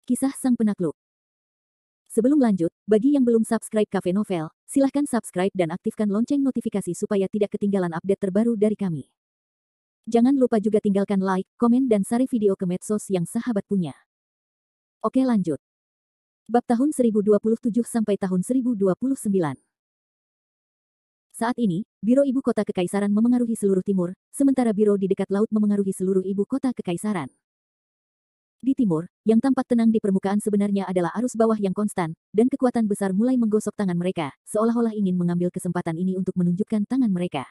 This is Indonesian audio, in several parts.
Kisah Sang Penakluk. Sebelum lanjut, bagi yang belum subscribe Cafe Novel, silahkan subscribe dan aktifkan lonceng notifikasi supaya tidak ketinggalan update terbaru dari kami. Jangan lupa juga tinggalkan like, komen dan share video ke medsos yang sahabat punya. Oke lanjut. Bab tahun 1027 sampai tahun 1029. Saat ini, Biro Ibu Kota Kekaisaran memengaruhi seluruh timur, sementara Biro di dekat laut memengaruhi seluruh ibu kota kekaisaran. Di timur, yang tampak tenang di permukaan sebenarnya adalah arus bawah yang konstan, dan kekuatan besar mulai menggosok tangan mereka, seolah-olah ingin mengambil kesempatan ini untuk menunjukkan tangan mereka.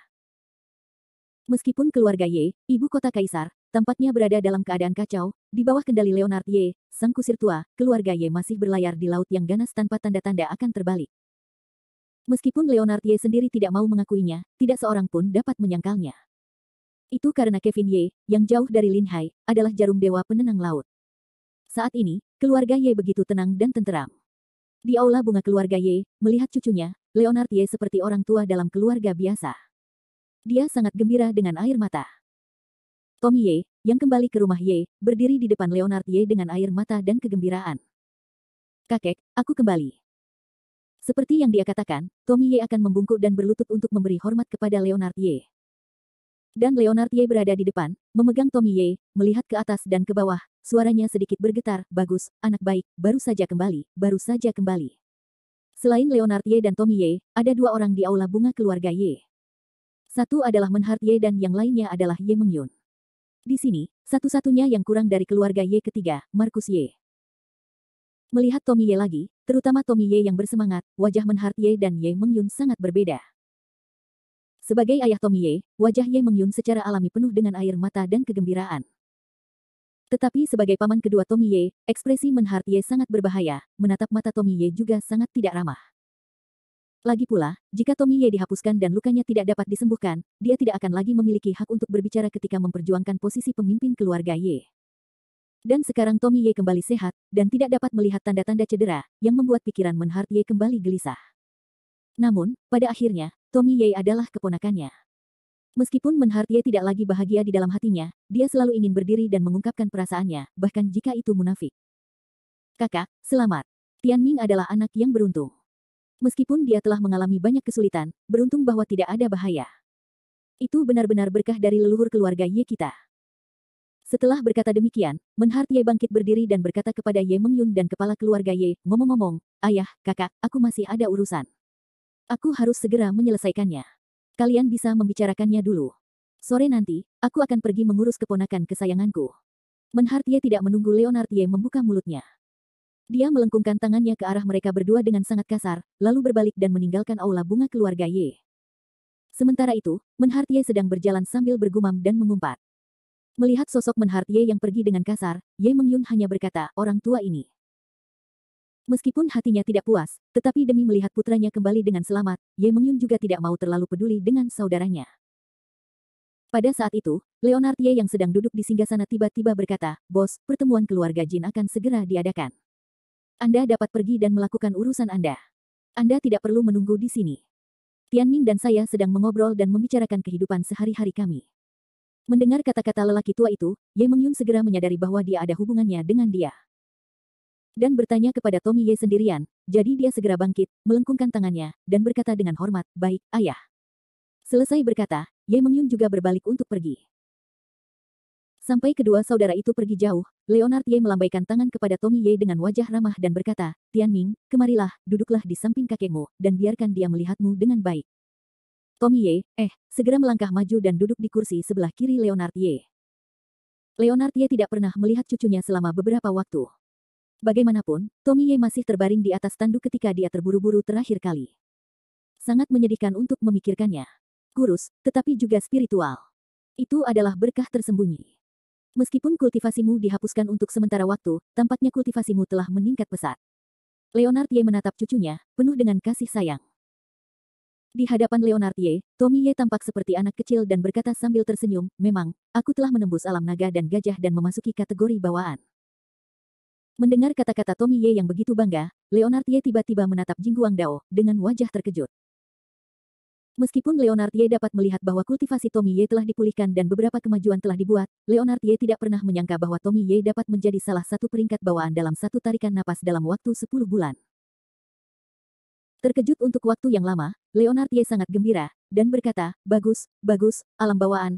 Meskipun keluarga Ye, ibu kota kaisar, tampaknya berada dalam keadaan kacau, di bawah kendali Leonard Ye, sang kusir tua, keluarga Ye masih berlayar di laut yang ganas tanpa tanda-tanda akan terbalik. Meskipun Leonard Ye sendiri tidak mau mengakuinya, tidak seorang pun dapat menyangkalnya. Itu karena Kevin Ye, yang jauh dari Lin Hai, adalah jarum dewa penenang laut. Saat ini, keluarga Ye begitu tenang dan tenteram. Di aula bunga keluarga Ye, melihat cucunya, Leonard Ye seperti orang tua dalam keluarga biasa. Dia sangat gembira dengan air mata. Tommy Ye, yang kembali ke rumah Ye, berdiri di depan Leonard Ye dengan air mata dan kegembiraan. Kakek, aku kembali. Seperti yang dia katakan, Tommy Ye akan membungkuk dan berlutut untuk memberi hormat kepada Leonard Ye. Dan Leonard Ye berada di depan, memegang Tommy Ye, melihat ke atas dan ke bawah, suaranya sedikit bergetar, bagus, anak baik, baru saja kembali, baru saja kembali. Selain Leonard Ye dan Tommy Ye, ada dua orang di aula bunga keluarga Ye. Satu adalah Menhart Ye dan yang lainnya adalah Ye Mengyun. Di sini, satu-satunya yang kurang dari keluarga Ye ketiga, Markus Ye. Melihat Tommy Ye lagi, terutama Tommy Ye yang bersemangat, wajah Menhart Ye dan Ye Mengyun sangat berbeda. Sebagai ayah Tommy Ye, wajah Ye Mengyun secara alami penuh dengan air mata dan kegembiraan. Tetapi sebagai paman kedua Tommy Ye, ekspresi Menhart Ye sangat berbahaya, menatap mata Tommy Ye juga sangat tidak ramah. Lagi pula, jika Tommy Ye dihapuskan dan lukanya tidak dapat disembuhkan, dia tidak akan lagi memiliki hak untuk berbicara ketika memperjuangkan posisi pemimpin keluarga Ye. Dan sekarang Tommy Ye kembali sehat, dan tidak dapat melihat tanda-tanda cedera, yang membuat pikiran Menhart Ye kembali gelisah. Namun, pada akhirnya, Tommy Ye adalah keponakannya. Meskipun Menhart Ye tidak lagi bahagia di dalam hatinya, dia selalu ingin berdiri dan mengungkapkan perasaannya, bahkan jika itu munafik. Kakak, selamat. Tianming adalah anak yang beruntung. Meskipun dia telah mengalami banyak kesulitan, beruntung bahwa tidak ada bahaya. Itu benar-benar berkah dari leluhur keluarga Ye kita. Setelah berkata demikian, Menhart Ye bangkit berdiri dan berkata kepada Ye Mengyun dan kepala keluarga Ye, ngomong-ngomong, ayah, kakak, aku masih ada urusan. Aku harus segera menyelesaikannya. Kalian bisa membicarakannya dulu. Sore nanti, aku akan pergi mengurus keponakan kesayanganku. Menhart Ye tidak menunggu Leonard Ye membuka mulutnya. Dia melengkungkan tangannya ke arah mereka berdua dengan sangat kasar, lalu berbalik dan meninggalkan aula bunga keluarga Ye. Sementara itu, Menhart Ye sedang berjalan sambil bergumam dan mengumpat. Melihat sosok Menhart Ye yang pergi dengan kasar, Ye Mengyun hanya berkata, orang tua ini. Meskipun hatinya tidak puas, tetapi demi melihat putranya kembali dengan selamat, Ye Mengyun juga tidak mau terlalu peduli dengan saudaranya. Pada saat itu, Leonard Ye yang sedang duduk di singgasana tiba-tiba berkata, Bos, pertemuan keluarga Jin akan segera diadakan. Anda dapat pergi dan melakukan urusan Anda. Anda tidak perlu menunggu di sini. Tianming dan saya sedang mengobrol dan membicarakan kehidupan sehari-hari kami. Mendengar kata-kata lelaki tua itu, Ye Mengyun segera menyadari bahwa dia ada hubungannya dengan dia. Dan bertanya kepada Tommy Ye sendirian, jadi dia segera bangkit, melengkungkan tangannya, dan berkata dengan hormat, baik, ayah. Selesai berkata, Ye Mengyun juga berbalik untuk pergi. Sampai kedua saudara itu pergi jauh, Leonard Ye melambaikan tangan kepada Tommy Ye dengan wajah ramah dan berkata, Tianming, kemarilah, duduklah di samping kakekmu, dan biarkan dia melihatmu dengan baik. Tommy Ye, segera melangkah maju dan duduk di kursi sebelah kiri Leonard Ye. Leonard Ye tidak pernah melihat cucunya selama beberapa waktu. Bagaimanapun, Tommy Ye masih terbaring di atas tanduk ketika dia terburu-buru terakhir kali. Sangat menyedihkan untuk memikirkannya. Kurus, tetapi juga spiritual. Itu adalah berkah tersembunyi. Meskipun kultivasimu dihapuskan untuk sementara waktu, tampaknya kultivasimu telah meningkat pesat. Leonard Ye menatap cucunya, penuh dengan kasih sayang. Di hadapan Leonard Ye, Tommy Ye tampak seperti anak kecil dan berkata sambil tersenyum, memang, aku telah menembus alam naga dan gajah dan memasuki kategori bawaan. Mendengar kata-kata Tommy Ye yang begitu bangga, Leonard Ye tiba-tiba menatap Jing Guangdao dengan wajah terkejut. Meskipun Leonard Ye dapat melihat bahwa kultivasi Tommy Ye telah dipulihkan dan beberapa kemajuan telah dibuat, Leonard Ye tidak pernah menyangka bahwa Tommy Ye dapat menjadi salah satu peringkat bawaan dalam satu tarikan napas dalam waktu 10 bulan. Terkejut untuk waktu yang lama, Leonard Ye sangat gembira, dan berkata, bagus, bagus, alam bawaan,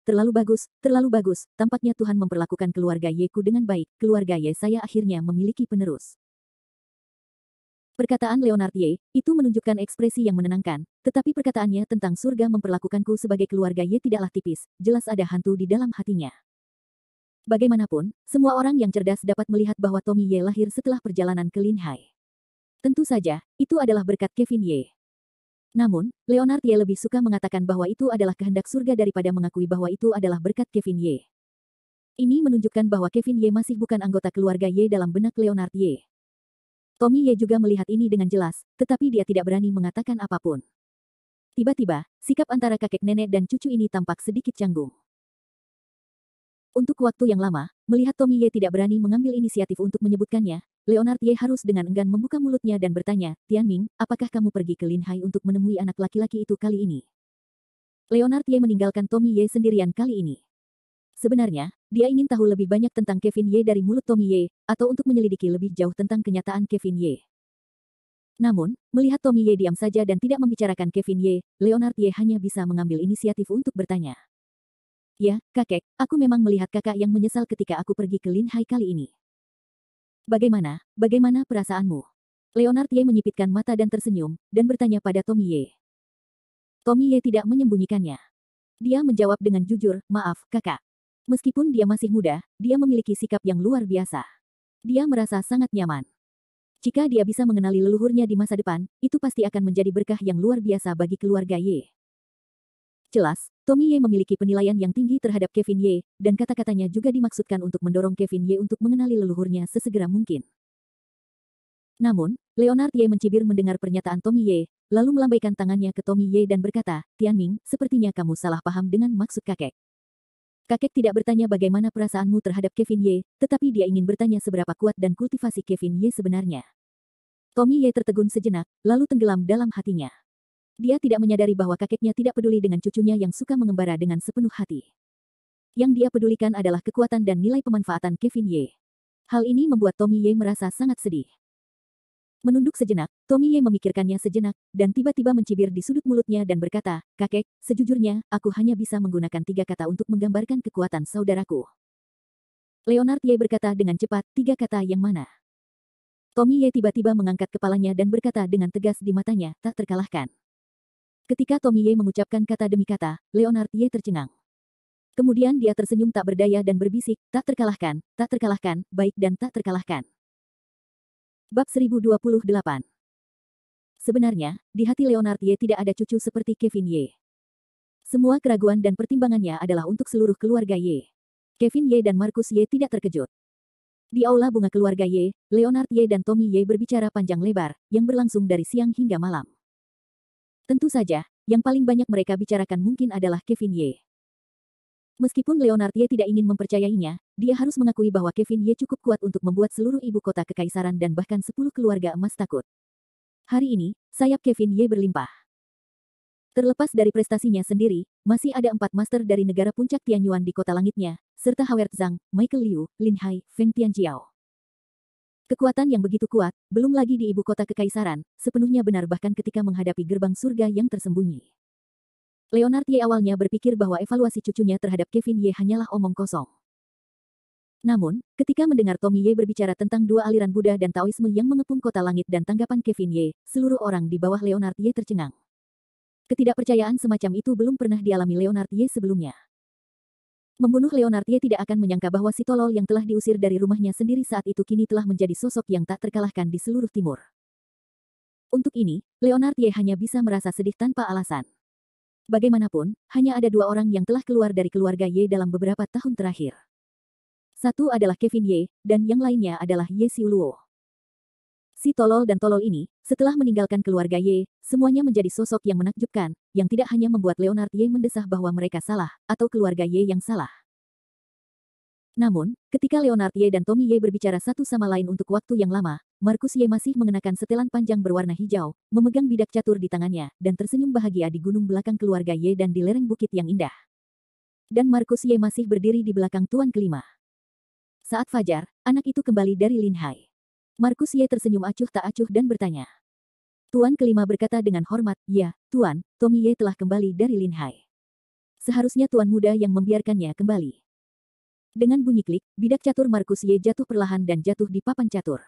terlalu bagus, tampaknya Tuhan memperlakukan keluarga Ye ku dengan baik, keluarga Ye saya akhirnya memiliki penerus. Perkataan Leonard Ye, itu menunjukkan ekspresi yang menenangkan, tetapi perkataannya tentang surga memperlakukanku sebagai keluarga Ye tidaklah tipis, jelas ada hantu di dalam hatinya. Bagaimanapun, semua orang yang cerdas dapat melihat bahwa Tommy Ye lahir setelah perjalanan ke Linhai. Tentu saja, itu adalah berkat Kevin Ye. Namun, Leonard Ye lebih suka mengatakan bahwa itu adalah kehendak surga daripada mengakui bahwa itu adalah berkat Kevin Ye. Ini menunjukkan bahwa Kevin Ye masih bukan anggota keluarga Ye dalam benak Leonard Ye. Tommy Ye juga melihat ini dengan jelas, tetapi dia tidak berani mengatakan apapun. Tiba-tiba, sikap antara kakek nenek dan cucu ini tampak sedikit canggung. Untuk waktu yang lama, melihat Tommy Ye tidak berani mengambil inisiatif untuk menyebutkannya, Leonard Ye harus dengan enggan membuka mulutnya dan bertanya, Tianming, apakah kamu pergi ke Linhai untuk menemui anak laki-laki itu kali ini? Leonard Ye meninggalkan Tommy Ye sendirian kali ini. Sebenarnya, dia ingin tahu lebih banyak tentang Kevin Ye dari mulut Tommy Ye, atau untuk menyelidiki lebih jauh tentang kenyataan Kevin Ye. Namun, melihat Tommy Ye diam saja dan tidak membicarakan Kevin Ye, Leonard Ye hanya bisa mengambil inisiatif untuk bertanya. Ya, kakek, aku memang melihat kakak yang menyesal ketika aku pergi ke Linhai kali ini. Bagaimana perasaanmu? Leonard Ye menyipitkan mata dan tersenyum, dan bertanya pada Tommy Ye. Tommy Ye tidak menyembunyikannya. Dia menjawab dengan jujur, maaf, kakak. Meskipun dia masih muda, dia memiliki sikap yang luar biasa. Dia merasa sangat nyaman. Jika dia bisa mengenali leluhurnya di masa depan, itu pasti akan menjadi berkah yang luar biasa bagi keluarga Ye. Jelas, Tommy Ye memiliki penilaian yang tinggi terhadap Kevin Ye, dan kata-katanya juga dimaksudkan untuk mendorong Kevin Ye untuk mengenali leluhurnya sesegera mungkin. Namun, Leonard Ye mencibir mendengar pernyataan Tommy Ye, lalu melambaikan tangannya ke Tommy Ye dan berkata, Tianming, sepertinya kamu salah paham dengan maksud kakek. Kakek tidak bertanya bagaimana perasaanmu terhadap Kevin Ye, tetapi dia ingin bertanya seberapa kuat dan kultivasi Kevin Ye sebenarnya. Tommy Ye tertegun sejenak, lalu tenggelam dalam hatinya. Dia tidak menyadari bahwa kakeknya tidak peduli dengan cucunya yang suka mengembara dengan sepenuh hati. Yang dia pedulikan adalah kekuatan dan nilai pemanfaatan Kevin Ye. Hal ini membuat Tommy Ye merasa sangat sedih. Menunduk sejenak, Tommy Ye memikirkannya sejenak, dan tiba-tiba mencibir di sudut mulutnya dan berkata, kakek, sejujurnya, aku hanya bisa menggunakan 3 kata untuk menggambarkan kekuatan saudaraku. Leonard Ye berkata dengan cepat, 3 kata yang mana? Tommy Ye tiba-tiba mengangkat kepalanya dan berkata dengan tegas di matanya, tak terkalahkan. Ketika Tommy Ye mengucapkan kata demi kata, Leonard Ye tercengang. Kemudian dia tersenyum tak berdaya dan berbisik, tak terkalahkan, baik dan tak terkalahkan. Bab 1028. Sebenarnya, di hati Leonard Ye tidak ada cucu seperti Kevin Ye. Semua keraguan dan pertimbangannya adalah untuk seluruh keluarga Ye. Kevin Ye dan Marcus Ye tidak terkejut. Di aula bunga keluarga Ye, Leonard Ye dan Tommy Ye berbicara panjang lebar, yang berlangsung dari siang hingga malam. Tentu saja, yang paling banyak mereka bicarakan mungkin adalah Kevin Ye. Meskipun Leonard Ye tidak ingin mempercayainya, dia harus mengakui bahwa Kevin Ye cukup kuat untuk membuat seluruh ibu kota kekaisaran dan bahkan 10 keluarga emas takut. Hari ini, sayap Kevin Ye berlimpah. Terlepas dari prestasinya sendiri, masih ada 4 master dari negara puncak Tianyuan di kota langitnya, serta Howard Zhang, Michael Liu, Lin Hai, Feng Tianjiao. Kekuatan yang begitu kuat, belum lagi di ibu kota kekaisaran, sepenuhnya benar bahkan ketika menghadapi gerbang surga yang tersembunyi. Leonard Ye awalnya berpikir bahwa evaluasi cucunya terhadap Kevin Ye hanyalah omong kosong. Namun, ketika mendengar Tommy Ye berbicara tentang 2 aliran Buddha dan Taoisme yang mengepung kota langit dan tanggapan Kevin Ye, seluruh orang di bawah Leonard Ye tercengang. Ketidakpercayaan semacam itu belum pernah dialami Leonard Ye sebelumnya. Membunuh Leonard Ye tidak akan menyangka bahwa si tolol yang telah diusir dari rumahnya sendiri saat itu kini telah menjadi sosok yang tak terkalahkan di seluruh timur. Untuk ini, Leonard Ye hanya bisa merasa sedih tanpa alasan. Bagaimanapun, hanya ada 2 orang yang telah keluar dari keluarga Ye dalam beberapa tahun terakhir. Satu adalah Kevin Ye, dan yang lainnya adalah Ye Xiuluo. Si tolol dan tolol ini, setelah meninggalkan keluarga Ye, semuanya menjadi sosok yang menakjubkan, yang tidak hanya membuat Leonard Ye mendesah bahwa mereka salah, atau keluarga Ye yang salah. Namun, ketika Leonard Ye dan Tommy Ye berbicara satu sama lain untuk waktu yang lama, Markus Ye masih mengenakan setelan panjang berwarna hijau, memegang bidak catur di tangannya, dan tersenyum bahagia di gunung belakang keluarga Ye dan di lereng bukit yang indah. Dan Markus Ye masih berdiri di belakang Tuan kelima. Saat fajar, anak itu kembali dari Lin Hai. Markus Ye tersenyum acuh tak acuh dan bertanya. Tuan kelima berkata dengan hormat, ya, Tuan, Tommy Ye telah kembali dari Lin Hai. Seharusnya Tuan muda yang membiarkannya kembali. Dengan bunyi klik, bidak catur Markus Ye jatuh perlahan dan jatuh di papan catur.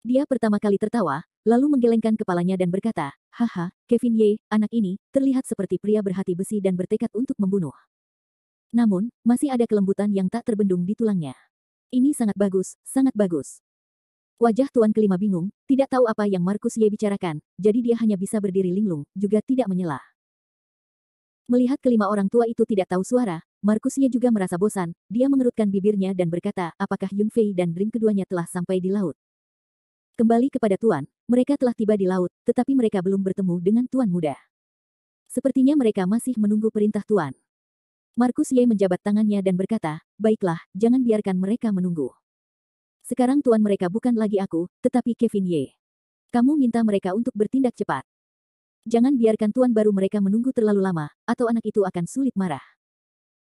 Dia pertama kali tertawa, lalu menggelengkan kepalanya dan berkata, haha, Kevin Ye, anak ini, terlihat seperti pria berhati besi dan bertekad untuk membunuh. Namun, masih ada kelembutan yang tak terbendung di tulangnya. Ini sangat bagus, sangat bagus. Wajah Tuan kelima bingung, tidak tahu apa yang Markus Ye bicarakan, jadi dia hanya bisa berdiri linglung, juga tidak menyela. Melihat kelima orang tua itu tidak tahu suara, Markus Ye juga merasa bosan, dia mengerutkan bibirnya dan berkata, apakah Yun Fei dan Dream keduanya telah sampai di laut? Kembali kepada Tuan, mereka telah tiba di laut, tetapi mereka belum bertemu dengan Tuan muda. Sepertinya mereka masih menunggu perintah Tuan. Markus Ye menjabat tangannya dan berkata, baiklah, jangan biarkan mereka menunggu. Sekarang Tuan mereka bukan lagi aku, tetapi Kevin Ye. Kamu minta mereka untuk bertindak cepat. Jangan biarkan Tuan baru mereka menunggu terlalu lama, atau anak itu akan sulit marah.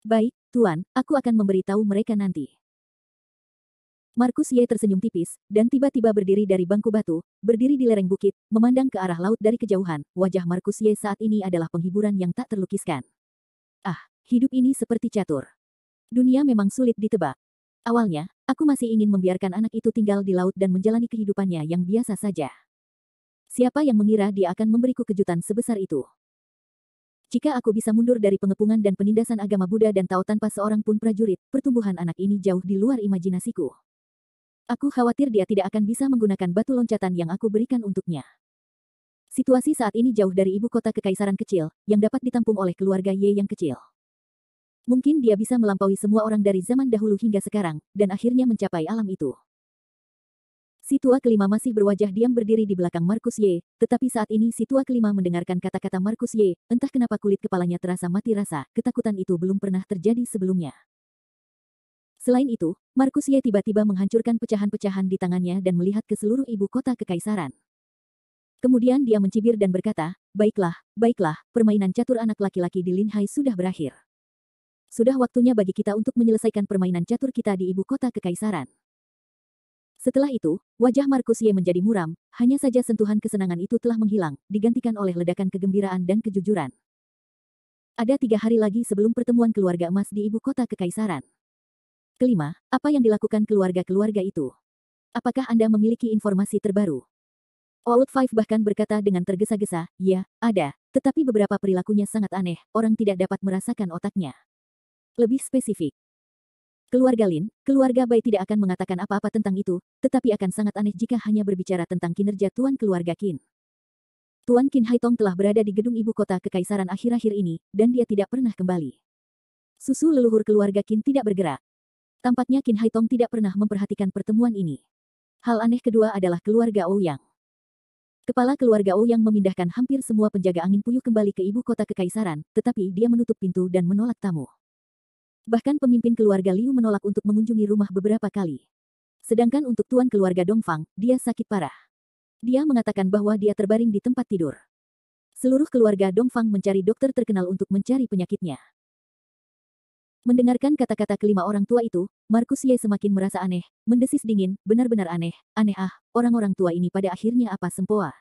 Baik, Tuan, aku akan memberitahu mereka nanti. Markus Ye tersenyum tipis, dan tiba-tiba berdiri dari bangku batu, berdiri di lereng bukit, memandang ke arah laut dari kejauhan. Wajah Markus Ye saat ini adalah penghiburan yang tak terlukiskan. Ah, hidup ini seperti catur. Dunia memang sulit ditebak. Awalnya, aku masih ingin membiarkan anak itu tinggal di laut dan menjalani kehidupannya yang biasa saja. Siapa yang mengira dia akan memberiku kejutan sebesar itu? Jika aku bisa mundur dari pengepungan dan penindasan agama Buddha dan Tao tanpa seorang pun prajurit, pertumbuhan anak ini jauh di luar imajinasiku. Aku khawatir dia tidak akan bisa menggunakan batu loncatan yang aku berikan untuknya. Situasi saat ini jauh dari ibu kota kekaisaran kecil, yang dapat ditampung oleh keluarga Ye yang kecil. Mungkin dia bisa melampaui semua orang dari zaman dahulu hingga sekarang, dan akhirnya mencapai alam itu. Si tua kelima masih berwajah diam berdiri di belakang Markus Ye, tetapi saat ini si tua kelima mendengarkan kata-kata Markus Ye, entah kenapa kulit kepalanya terasa mati rasa, ketakutan itu belum pernah terjadi sebelumnya. Selain itu, Markus Ye tiba-tiba menghancurkan pecahan-pecahan di tangannya dan melihat ke seluruh ibu kota kekaisaran. Kemudian dia mencibir dan berkata, baiklah, baiklah, permainan catur anak laki-laki di Lin Hai sudah berakhir. Sudah waktunya bagi kita untuk menyelesaikan permainan catur kita di ibu kota kekaisaran. Setelah itu, wajah Markus Ye menjadi muram, hanya saja sentuhan kesenangan itu telah menghilang, digantikan oleh ledakan kegembiraan dan kejujuran. Ada 3 hari lagi sebelum pertemuan keluarga emas di ibu kota kekaisaran. Kelima, apa yang dilakukan keluarga-keluarga itu? Apakah Anda memiliki informasi terbaru? Old Five bahkan berkata dengan tergesa-gesa, ya, ada, tetapi beberapa perilakunya sangat aneh, orang tidak dapat merasakan otaknya. Lebih spesifik. Keluarga Lin, keluarga Bai tidak akan mengatakan apa-apa tentang itu, tetapi akan sangat aneh jika hanya berbicara tentang kinerja Tuan keluarga Qin. Tuan Qin Haitong telah berada di gedung ibu kota kekaisaran akhir-akhir ini, dan dia tidak pernah kembali. Susu leluhur keluarga Qin tidak bergerak. Tampaknya Qin Haitong tidak pernah memperhatikan pertemuan ini. Hal aneh kedua adalah keluarga Ouyang. Kepala keluarga Ouyang memindahkan hampir semua penjaga angin puyuh kembali ke ibu kota kekaisaran, tetapi dia menutup pintu dan menolak tamu. Bahkan pemimpin keluarga Liu menolak untuk mengunjungi rumah beberapa kali. Sedangkan untuk tuan keluarga Dongfang, dia sakit parah. Dia mengatakan bahwa dia terbaring di tempat tidur. Seluruh keluarga Dongfang mencari dokter terkenal untuk mencari penyakitnya. Mendengarkan kata-kata kelima orang tua itu, Markus Ye semakin merasa aneh, mendesis dingin, benar-benar aneh, aneh orang-orang tua ini pada akhirnya apa sempoa.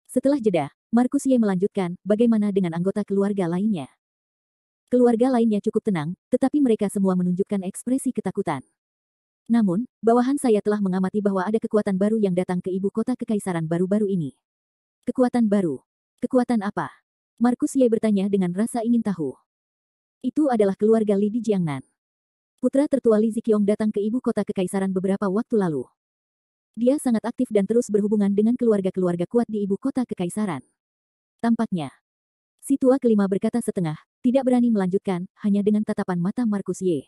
Setelah jeda, Markus Ye melanjutkan, bagaimana dengan anggota keluarga lainnya? Keluarga lainnya cukup tenang, tetapi mereka semua menunjukkan ekspresi ketakutan. Namun, bawahan saya telah mengamati bahwa ada kekuatan baru yang datang ke ibu kota kekaisaran baru-baru ini. Kekuatan baru? Kekuatan apa? Markus Ye bertanya dengan rasa ingin tahu. Itu adalah keluarga Li di Jiangnan. Putra tertua Li Ziqiong datang ke ibu kota kekaisaran beberapa waktu lalu. Dia sangat aktif dan terus berhubungan dengan keluarga-keluarga kuat di ibu kota kekaisaran. Tampaknya, si tua kelima berkata setengah, tidak berani melanjutkan, hanya dengan tatapan mata Markus Ye.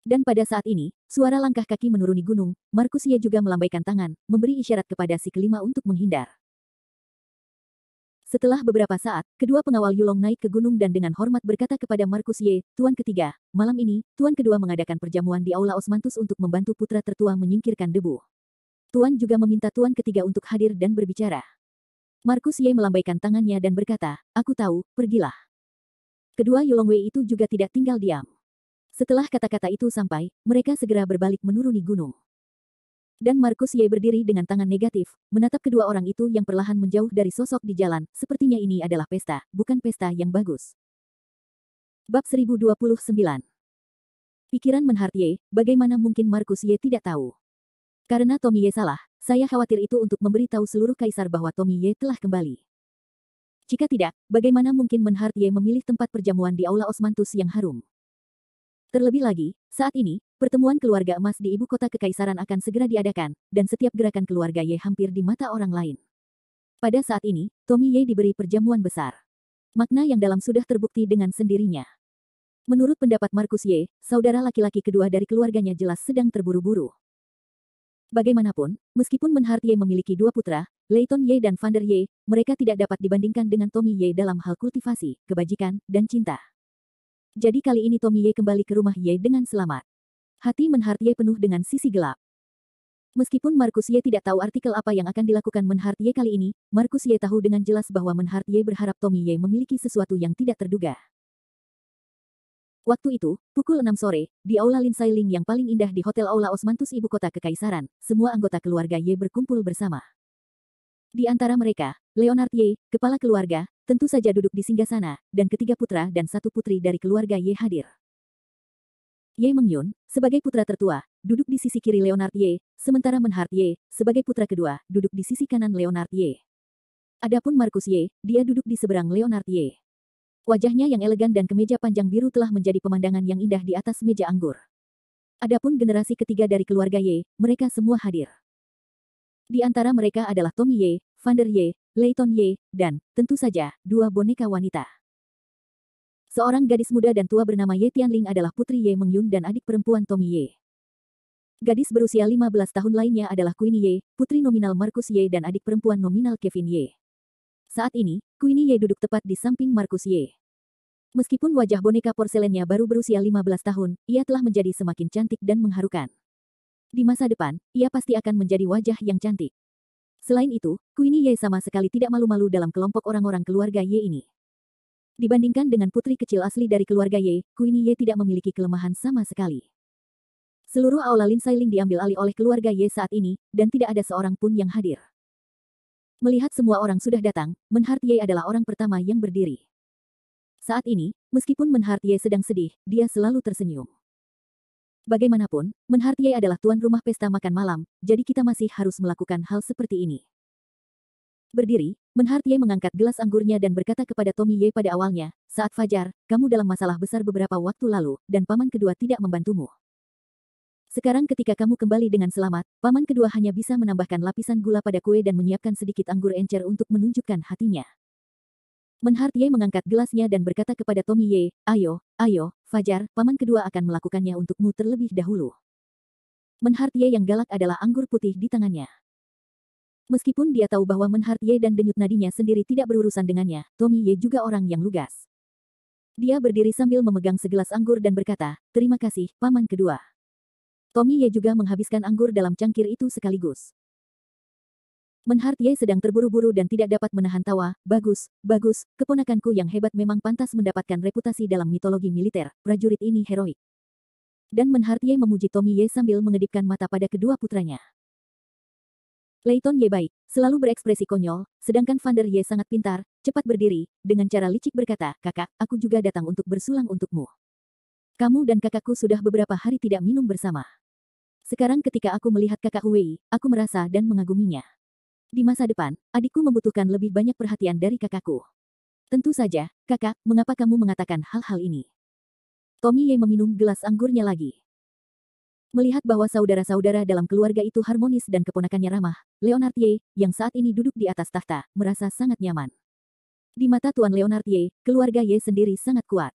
Dan pada saat ini, suara langkah kaki menuruni gunung, Markus Ye juga melambaikan tangan, memberi isyarat kepada si kelima untuk menghindar. Setelah beberapa saat, kedua pengawal Yulong naik ke gunung dan dengan hormat berkata kepada Markus Ye, Tuan ketiga, malam ini, Tuan kedua mengadakan perjamuan di Aula Osmanthus untuk membantu putra tertua menyingkirkan debu. Tuan juga meminta tuan ketiga untuk hadir dan berbicara. Markus Ye melambaikan tangannya dan berkata, aku tahu, pergilah. Kedua Yulongwei itu juga tidak tinggal diam. Setelah kata-kata itu sampai, mereka segera berbalik menuruni gunung. Dan Markus Ye berdiri dengan tangan negatif, menatap kedua orang itu yang perlahan menjauh dari sosok di jalan, sepertinya ini adalah pesta, bukan pesta yang bagus. Bab 1029. Pikiran Menhart Ye, bagaimana mungkin Markus Ye tidak tahu? Karena Tommy Ye salah, saya khawatir itu untuk memberitahu seluruh kaisar bahwa Tommy Ye telah kembali. Jika tidak, bagaimana mungkin Menhart Ye memilih tempat perjamuan di Aula Osmanthus yang harum? Terlebih lagi, saat ini, pertemuan keluarga emas di ibu kota kekaisaran akan segera diadakan, dan setiap gerakan keluarga Ye hampir di mata orang lain. Pada saat ini, Tommy Ye diberi perjamuan besar. Makna yang dalam sudah terbukti dengan sendirinya. Menurut pendapat Markus Ye, saudara laki-laki kedua dari keluarganya jelas sedang terburu-buru. Bagaimanapun, meskipun Menhart Ye memiliki dua putra, Leighton Ye dan Van der Ye, mereka tidak dapat dibandingkan dengan Tommy Ye dalam hal kultivasi, kebajikan, dan cinta. Jadi kali ini Tommy Ye kembali ke rumah Ye dengan selamat. Hati Menhart Ye penuh dengan sisi gelap. Meskipun Markus Ye tidak tahu artikel apa yang akan dilakukan Menhart Ye kali ini, Markus Ye tahu dengan jelas bahwa Menhart Ye berharap Tommy Ye memiliki sesuatu yang tidak terduga. Waktu itu, pukul 6 sore, di Aula Lin Sailing yang paling indah di Hotel Aula Osmanthus ibu kota kekaisaran, semua anggota keluarga Ye berkumpul bersama. Di antara mereka, Leonard Ye, kepala keluarga, tentu saja duduk di singgasana, dan ketiga putra dan satu putri dari keluarga Ye hadir. Ye Mengyun, sebagai putra tertua, duduk di sisi kiri Leonard Ye, sementara Menhart Ye, sebagai putra kedua, duduk di sisi kanan Leonard Ye. Adapun Markus Ye, dia duduk di seberang Leonard Ye. Wajahnya yang elegan dan kemeja panjang biru telah menjadi pemandangan yang indah di atas meja anggur. Adapun generasi ketiga dari keluarga Ye, mereka semua hadir. Di antara mereka adalah Tommy Ye, Van der Ye, Leighton Ye, dan, tentu saja, dua boneka wanita. Seorang gadis muda dan tua bernama Ye Tianling adalah putri Ye Mengyun dan adik perempuan Tommy Ye. Gadis berusia 15 tahun lainnya adalah Queenie Ye, putri nominal Markus Ye dan adik perempuan nominal Kevin Ye. Saat ini, Queenie Ye duduk tepat di samping Markus Ye. Meskipun wajah boneka porselennya baru berusia 15 tahun, ia telah menjadi semakin cantik dan mengharukan. Di masa depan, ia pasti akan menjadi wajah yang cantik. Selain itu, Queenie Ye sama sekali tidak malu-malu dalam kelompok orang-orang keluarga Ye ini. Dibandingkan dengan putri kecil asli dari keluarga Ye, Queenie Ye tidak memiliki kelemahan sama sekali. Seluruh aula Lin Sailing diambil alih oleh keluarga Ye saat ini, dan tidak ada seorang pun yang hadir. Melihat semua orang sudah datang, Menhart Ye adalah orang pertama yang berdiri. Saat ini, meskipun Menhart Ye sedang sedih, dia selalu tersenyum. Bagaimanapun, Menhart Ye adalah tuan rumah pesta makan malam, jadi kita masih harus melakukan hal seperti ini. Berdiri, Menhart Ye mengangkat gelas anggurnya dan berkata kepada Tommy Ye pada awalnya, saat fajar, kamu dalam masalah besar beberapa waktu lalu, dan paman kedua tidak membantumu. Sekarang ketika kamu kembali dengan selamat, paman kedua hanya bisa menambahkan lapisan gula pada kue dan menyiapkan sedikit anggur encer untuk menunjukkan hatinya. Menhart Ye mengangkat gelasnya dan berkata kepada Tommy Ye, ayo, Fajar, paman kedua akan melakukannya untukmu terlebih dahulu. Menhart Ye yang galak adalah anggur putih di tangannya. Meskipun dia tahu bahwa Menhart Ye dan denyut nadinya sendiri tidak berurusan dengannya, Tommy Ye juga orang yang lugas. Dia berdiri sambil memegang segelas anggur dan berkata, terima kasih, paman kedua. Tommy Ye juga menghabiskan anggur dalam cangkir itu sekaligus. Menhart Ye sedang terburu-buru dan tidak dapat menahan tawa, bagus, keponakanku yang hebat memang pantas mendapatkan reputasi dalam mitologi militer, prajurit ini heroik. Dan Menhart Ye memuji Tommy Ye sambil mengedipkan mata pada kedua putranya. Leighton Ye baik, selalu berekspresi konyol, sedangkan Van der Ye sangat pintar, cepat berdiri, dengan cara licik berkata, kakak, aku juga datang untuk bersulang untukmu. Kamu dan kakakku sudah beberapa hari tidak minum bersama. Sekarang ketika aku melihat kakak Wei, aku merasa dan mengaguminya. Di masa depan, adikku membutuhkan lebih banyak perhatian dari kakakku. Tentu saja, kakak, mengapa kamu mengatakan hal-hal ini? Tommy Ye meminum gelas anggurnya lagi. Melihat bahwa saudara-saudara dalam keluarga itu harmonis dan keponakannya ramah, Leonard Ye, yang saat ini duduk di atas tahta, merasa sangat nyaman. Di mata Tuan Leonard Ye, keluarga Ye sendiri sangat kuat.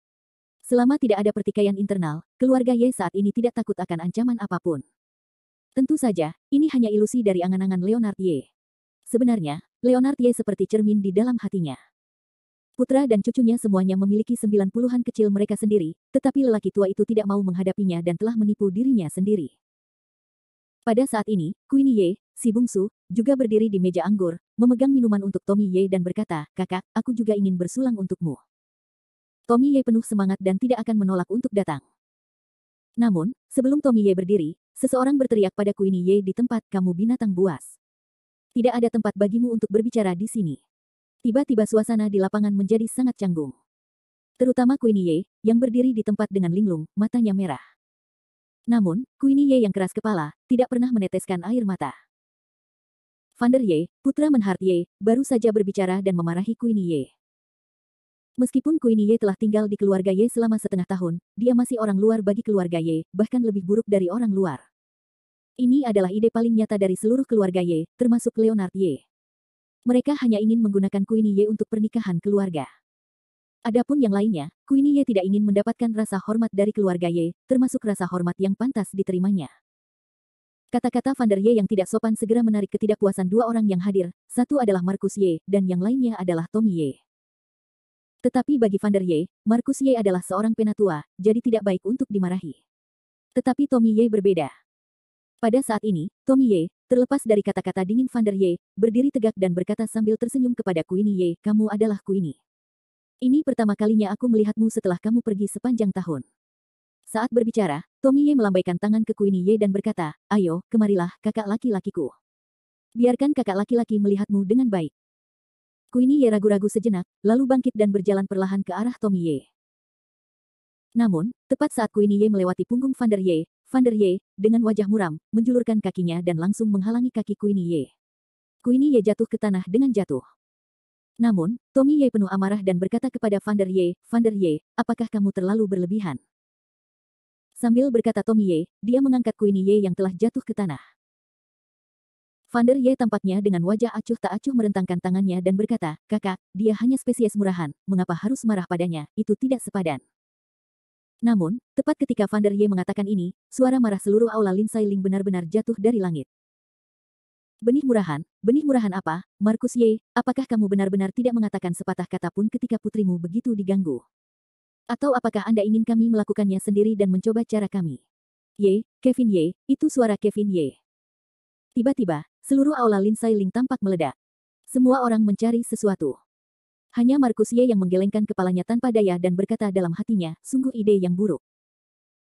Selama tidak ada pertikaian internal, keluarga Ye saat ini tidak takut akan ancaman apapun. Tentu saja, ini hanya ilusi dari angan-angan Leonard Ye. Sebenarnya, Leonard Ye seperti cermin di dalam hatinya. Putra dan cucunya semuanya memiliki 90-an kecil mereka sendiri, tetapi lelaki tua itu tidak mau menghadapinya dan telah menipu dirinya sendiri. Pada saat ini, Queen Ye, si bungsu, juga berdiri di meja anggur, memegang minuman untuk Tommy Ye dan berkata, "Kakak, aku juga ingin bersulang untukmu." Tommy Ye penuh semangat dan tidak akan menolak untuk datang. Namun, sebelum Tommy Ye berdiri, seseorang berteriak pada Queen Ye di tempat, "Kamu binatang buas. Tidak ada tempat bagimu untuk berbicara di sini." Tiba-tiba suasana di lapangan menjadi sangat canggung. Terutama Queen Ye, yang berdiri di tempat dengan linglung, matanya merah. Namun, Queen Ye yang keras kepala, tidak pernah meneteskan air mata. Van der Ye, putra Menhart Ye, baru saja berbicara dan memarahi Queen Ye. Meskipun Queen Ye telah tinggal di keluarga Ye selama setengah tahun, dia masih orang luar bagi keluarga Ye, bahkan lebih buruk dari orang luar. Ini adalah ide paling nyata dari seluruh keluarga Ye, termasuk Leonard Ye. Mereka hanya ingin menggunakan Queen Ye untuk pernikahan keluarga. Adapun yang lainnya, Queen Ye tidak ingin mendapatkan rasa hormat dari keluarga Ye, termasuk rasa hormat yang pantas diterimanya. Kata-kata Van der Ye yang tidak sopan segera menarik ketidakpuasan dua orang yang hadir, satu adalah Markus Ye, dan yang lainnya adalah Tommy Ye. Tetapi bagi Van der Ye, Markus Ye adalah seorang penatua, jadi tidak baik untuk dimarahi. Tetapi Tommy Ye berbeda. Pada saat ini, Tommy Ye, terlepas dari kata-kata dingin Van der Ye, berdiri tegak dan berkata sambil tersenyum kepada Queen Ye, "Kamu adalah Queen. Ini pertama kalinya aku melihatmu setelah kamu pergi sepanjang tahun." Saat berbicara, Tommy Ye melambaikan tangan ke Queen Ye dan berkata, "Ayo, kemarilah, kakak laki-lakiku. Biarkan kakak laki-laki melihatmu dengan baik." Queen Ye ragu-ragu sejenak, lalu bangkit dan berjalan perlahan ke arah Tommy Ye. Namun, tepat saat Queen Ye melewati punggung Van der Ye, dengan wajah muram, menjulurkan kakinya dan langsung menghalangi kaki Queen Ye. Queen Ye jatuh ke tanah dengan jatuh. Namun, Tommy Ye penuh amarah dan berkata kepada Van der Ye, "Apakah kamu terlalu berlebihan?" Sambil berkata Tommy Ye, dia mengangkat Queen Ye yang telah jatuh ke tanah. Van der Ye tampaknya dengan wajah acuh tak acuh merentangkan tangannya dan berkata, "Kakak, dia hanya spesies murahan, mengapa harus marah padanya, itu tidak sepadan." Namun, tepat ketika Van der Ye mengatakan ini, suara marah seluruh aula Lin Sai Ling benar-benar jatuh dari langit. Benih murahan apa, Markus Ye, apakah kamu benar-benar tidak mengatakan sepatah kata pun ketika putrimu begitu diganggu? Atau apakah Anda ingin kami melakukannya sendiri dan mencoba cara kami? Ye, Kevin Ye, itu suara Kevin Ye. Tiba-tiba, seluruh aula Lin Sai Ling tampak meledak. Semua orang mencari sesuatu. Hanya Markus Ye yang menggelengkan kepalanya tanpa daya dan berkata dalam hatinya, sungguh ide yang buruk.